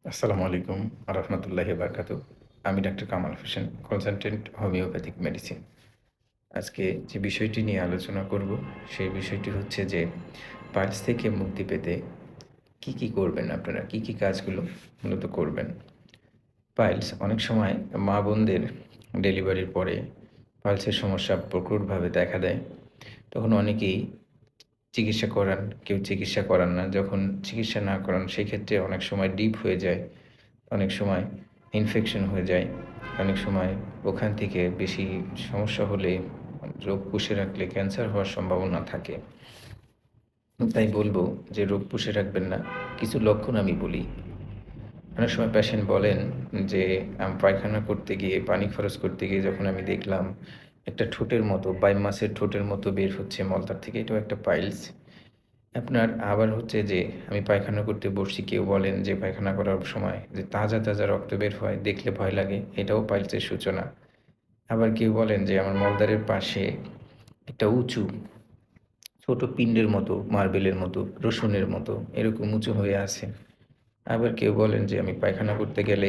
আসসালামু আলাইকুম রহমতুল্লাহি বারকাতু। আমি doctor Kamal Hossain, consultant homeopathic medicine. আজকে যে বিষয়টি নিয়ে আলোচনা করব, সেই বিষয়টি হচ্ছে যে পাইলস থেকে মুক্তি পেতে কি করবেন আপনারা? কি কাজগুলো মূলত করবেন? পাইলস অনেক সময় মা-বোনদের ডেলিভারির পরে পাইলসের সমস্যা প্রকটভাবে দেখা দেয়। তখন অনেকেই চিকিৎসা করান, কেউ চিকিৎসা করান না। যখন চিকিৎসা না করান, সেক্ষেত্রে অনেক সময় ডিপ হয়ে যায়। অনেক সময় ইনফেকশন হয়ে যায়। অনেক সময় ওখান থেকে বেশি সমস্যা হলে রোগ পুষে রাখলে ক্যান্সার হওয়ার সম্ভাবনা থাকে। তাই বলব যে রোগ পুষে রাখবেন না। কিছু লক্ষণ আমি বলি। অনেক সময় পেশেন্ট বলেন যে, পায়খানা করতে গিয়ে, পানি খরচ করতে গিয়ে যখন আমি দেখলাম একটা ঠোঁটের মতো, বাইম মাছের ঠোঁটের মতো বের হচ্ছে মলত্যাগ থেকে, এটাও একটা পাইলস। আপনার আবার হচ্ছে যে আমি পায়খানা করতে বসছি, কেউ বলেন যে পায়খানা করার সময় যে তাজা রক্ত বের হয়, দেখলে ভয় লাগে, এটাও পাইলসের সূচনা। আবার কেউ বলেন যে আমার মলদ্বারের পাশে একটা উঁচু ছোট পিণ্ডের মতো, মার্বেলের মতো, রসুনের মতো এরকম উঁচু হয়ে আছে। আবার কেউ বলেন যে আমি পায়খানা করতে গেলে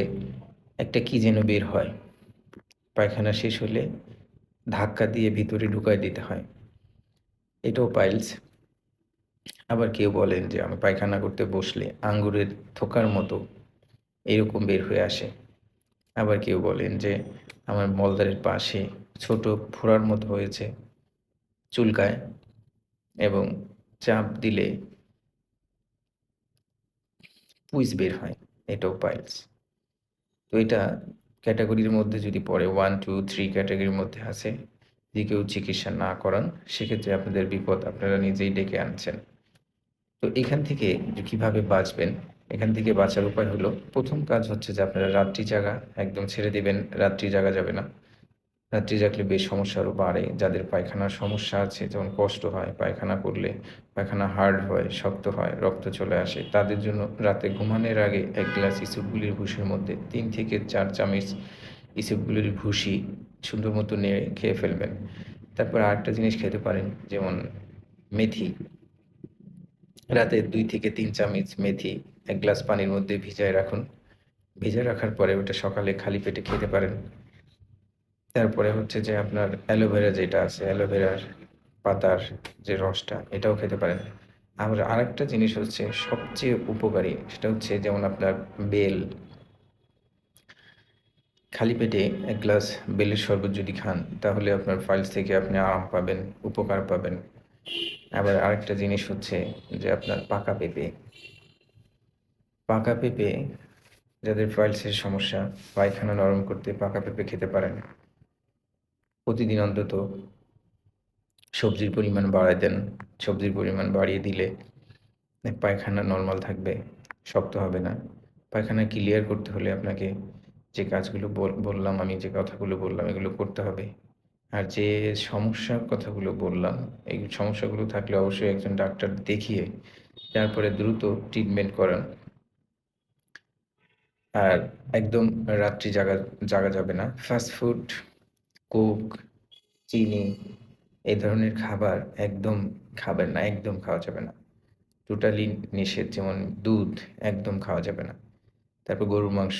একটা কি যেন বের হয়। পায়খানা শেষ হলে ধাক্কা দিয়ে ভিতরে ঢুকায় দিতে হয়। এটাও পাইলস। আবার কেউ বলেন যে আমি পায়খানা করতে বসলে আঙ্গুরের থোকার মতো এরকম বের হয়ে আসে। আবার কেউ বলেন যে আমার মলদ্বারের পাশে ছোট ফোঁড়ার মতো হয়েছে, চুলকায় এবং চাপ দিলে পুইজ বের হয়। এটাও পাইলস। তো এটা ক্যাটেগরির মধ্যে যদি পড়ে 1, 2, 3 ক্যাটেগরির মধ্যে আছে। যদি কেউ চিকিৎসা না করান, সেক্ষেত্রে আপনাদের বিপদ আপনারা নিজেই ডেকে আনছেন। তো এখান থেকে যে কিভাবে বাঁচবেন? এখান থেকে বাঁচার উপায় হলো, ১ম কাজ হচ্ছে যে আপনারা রাত্রি জাগা একদম ছেড়ে দিবেন। রাত্রি জাগা যাবে না। রাত্রি জাগলে বেশ সমস্যা আরও বাড়ে। যাদের পায়খানার সমস্যা আছে, যেমন কষ্ট হয় পায়খানা করলে, পায়খানা হার্ড হয়, শক্ত হয়, রক্ত চলে আসে, তাদের জন্য রাতে ঘুমানোর আগে ১ গ্লাস ইসবগুলির ভুসির মধ্যে ৩ থেকে ৪ চামচ ইসবগুলির ভুসি সুন্দর মতো নেড়ে খেয়ে ফেলবেন। তারপর আরেকটা জিনিস খেতে পারেন, যেমন মেথি। রাতে ২ থেকে ৩ চামচ মেথি ১ গ্লাস পানির মধ্যে ভিজায় রাখুন। ভিজায় রাখার পরে ওটা সকালে খালি পেটে খেতে পারেন। তারপরে হচ্ছে যে আপনার অ্যালোভেরা যেটা আছে, অ্যালোভেরার পাতার যে রসটা, এটাও খেতে পারেন। আবার আরেকটা জিনিস হচ্ছে সবচেয়ে উপকারী, সেটা হচ্ছে যেমন আপনার বেল। খালি পেটে ১ গ্লাস বেলের শরবত যদি খান, তাহলে আপনার পাইলস থেকে আপনি আরাম পাবেন, উপকার পাবেন। আবার আরেকটা জিনিস হচ্ছে যে আপনার পাকা পেঁপে। পাকা পেঁপে, যাদের পাইলসের সমস্যা, পায়খানা নরম করতে পাকা পেঁপে খেতে পারেন। প্রতিদিন অন্তত সবজির পরিমাণ বাড়ায় দেন। সবজির পরিমাণ বাড়িয়ে দিলে পায়খানা নরমাল থাকবে, শক্ত হবে না। পায়খানা ক্লিয়ার করতে হলে আপনাকে যে কাজগুলো বললাম, আমি যে কথাগুলো বললাম, এগুলো করতে হবে। আর যে সমস্যার কথাগুলো বললাম, এই সমস্যাগুলো থাকলে অবশ্যই একজন ডাক্তার দেখিয়ে তারপরে দ্রুত ট্রিটমেন্ট করান। আর একদম রাত্রি জাগা যাবে না। ফাস্ট ফুড, কোক, চিনি এই ধরনের খাবার একদম খাবেন না, একদম খাওয়া যাবে না। টোটালি নিষেধ। যেমন দুধ একদম খাওয়া যাবে না। তারপর গরুর মাংস,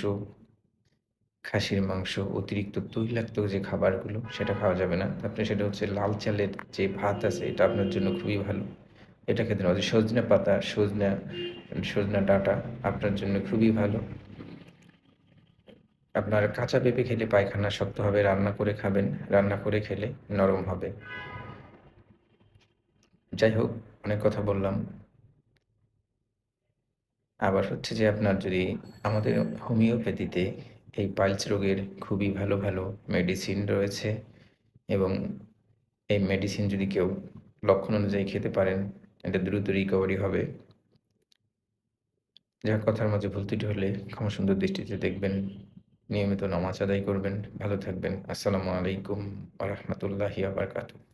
খাসির মাংস, অতিরিক্ত তৈলাক্ত যে খাবারগুলো, সেটা খাওয়া যাবে না। তারপরে সেটা হচ্ছে লাল চালের যে ভাত আছে, এটা আপনার জন্য খুবই ভালো। এটা খেতে হবে। সজনে পাতা, সজনা ডাঁটা আপনার জন্য খুবই ভালো। আপনার কাঁচা পেঁপে খেলে পায়খানা শক্ত হবে, রান্না করে খাবেন। রান্না করে খেলে নরম হবে। যাই হোক, অনেক কথা বললাম। আবার হচ্ছে যে আপনার যদি আমাদের হোমিওপ্যাথিতে এই পাইলস রোগের খুবই ভালো মেডিসিন রয়েছে, এবং এই মেডিসিন যদি কেউ লক্ষণ অনুযায়ী খেতে পারেন, এটা দ্রুত রিকভারি হবে। যা কথার মাঝে ভুল ত্রুটি হলে ক্ষমা সুন্দর দৃষ্টিতে দেখবেন। নিয়মিত নামাজ আদায় করবেন। ভালো থাকবেন। আসসালামু আলাইকুম ওয়া রাহমাতুল্লাহি ওয়া বারাকাতুহু।